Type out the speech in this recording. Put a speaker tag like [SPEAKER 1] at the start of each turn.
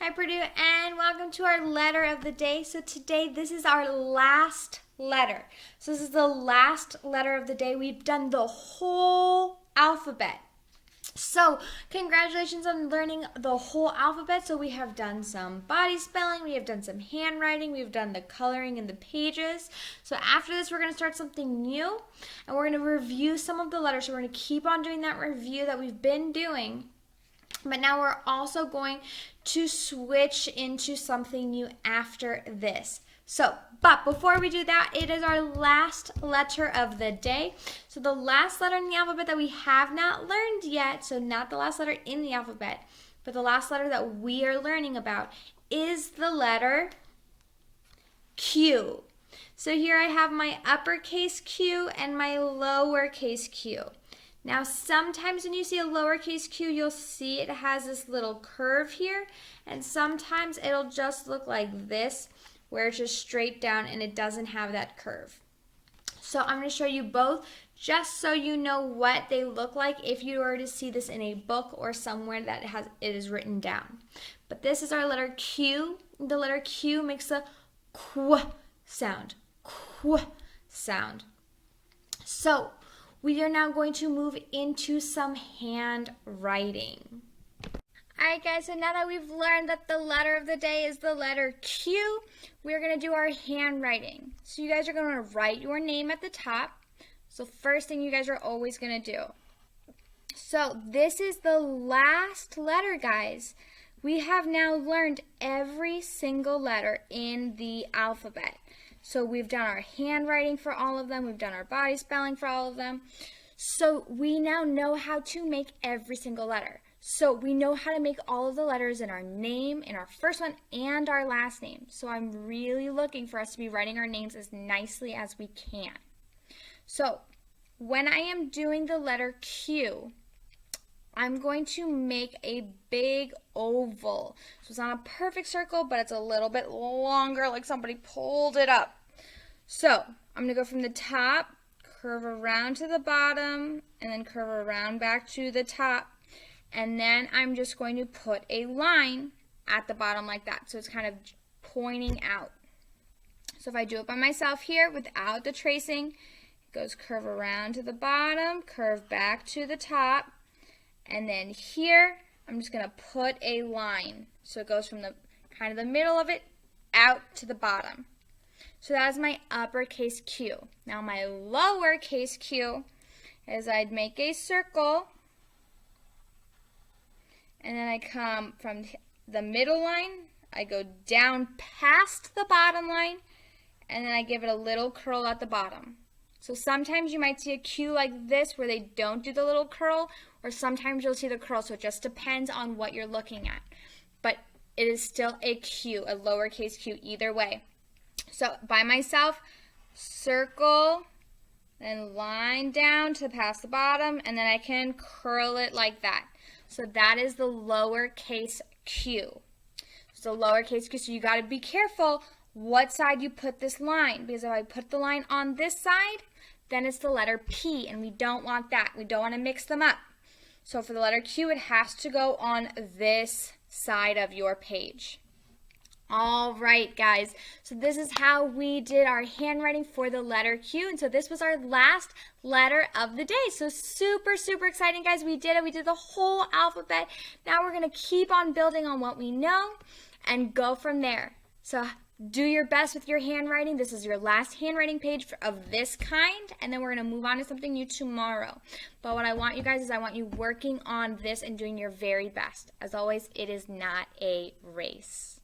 [SPEAKER 1] Hi Purdue, and welcome to our letter of the day. So today, this is our last letter. So this is the last letter of the day. We've done the whole alphabet. So congratulations on learning the whole alphabet. So we have done some body spelling, we have done some handwriting, we've done the coloring in the pages. So after this, we're going to start something new, and we're going to review some of the letters. So we're going to keep on doing that review that we've been doing. But now we're also going to switch into something new after this. But before we do that, it is our last letter of the day. So the last letter in the alphabet that we have not learned yet, so not the last letter in the alphabet, but the last letter that we are learning about is the letter Q. So here I have my uppercase Q and my lowercase q. Now, sometimes when you see a lowercase q, you'll see it has this little curve here, and sometimes it'll just look like this, where it's just straight down and it doesn't have that curve. So I'm going to show you both just so you know what they look like if you were to see this in a book or somewhere that it is written down. But this is our letter Q. The letter Q makes a qu sound. Qu sound. So we are now going to move into some handwriting. Alright guys, so now that we've learned that the letter of the day is the letter Q, we're going to do our handwriting. So you guys are going to write your name at the top. So first thing you guys are always going to do. So this is the last letter, guys. We have now learned every single letter in the alphabet. So we've done our handwriting for all of them. We've done our body spelling for all of them. So we now know how to make every single letter. So we know how to make all of the letters in our name, in our first one, and our last name. So I'm really looking for us to be writing our names as nicely as we can. So when I am doing the letter Q, I'm going to make a big oval. So it's not a perfect circle, but it's a little bit longer, like somebody pulled it up. So I'm going to go from the top, curve around to the bottom, and then curve around back to the top. And then I'm just going to put a line at the bottom like that. So it's kind of pointing out. So if I do it by myself here without the tracing, it goes curve around to the bottom, curve back to the top. And then here, I'm just going to put a line. So it goes from the kind of the middle of it out to the bottom. So that's my uppercase Q. Now my lowercase q is I'd make a circle, and then I come from the middle line, I go down past the bottom line, and then I give it a little curl at the bottom. So sometimes you might see a Q like this where they don't do the little curl, or sometimes you'll see the curl, so it just depends on what you're looking at. But it is still a Q, a lowercase q, either way. So by myself, circle, then line down to past the bottom, and then I can curl it like that. So that is the lowercase q. So lowercase q, so you got to be careful what side you put this line, because if I put the line on this side, then it's the letter P, and we don't want that. We don't want to mix them up. So for the letter Q, it has to go on this side of your page. All right, guys, so this is how we did our handwriting for the letter Q, and so this was our last letter of the day. So super, super exciting, guys. We did it. We did the whole alphabet. Now we're going to keep on building on what we know and go from there. So do your best with your handwriting. This is your last handwriting page of this kind, and then we're going to move on to something new tomorrow. But what I want you guys is I want you working on this and doing your very best. As always, it is not a race.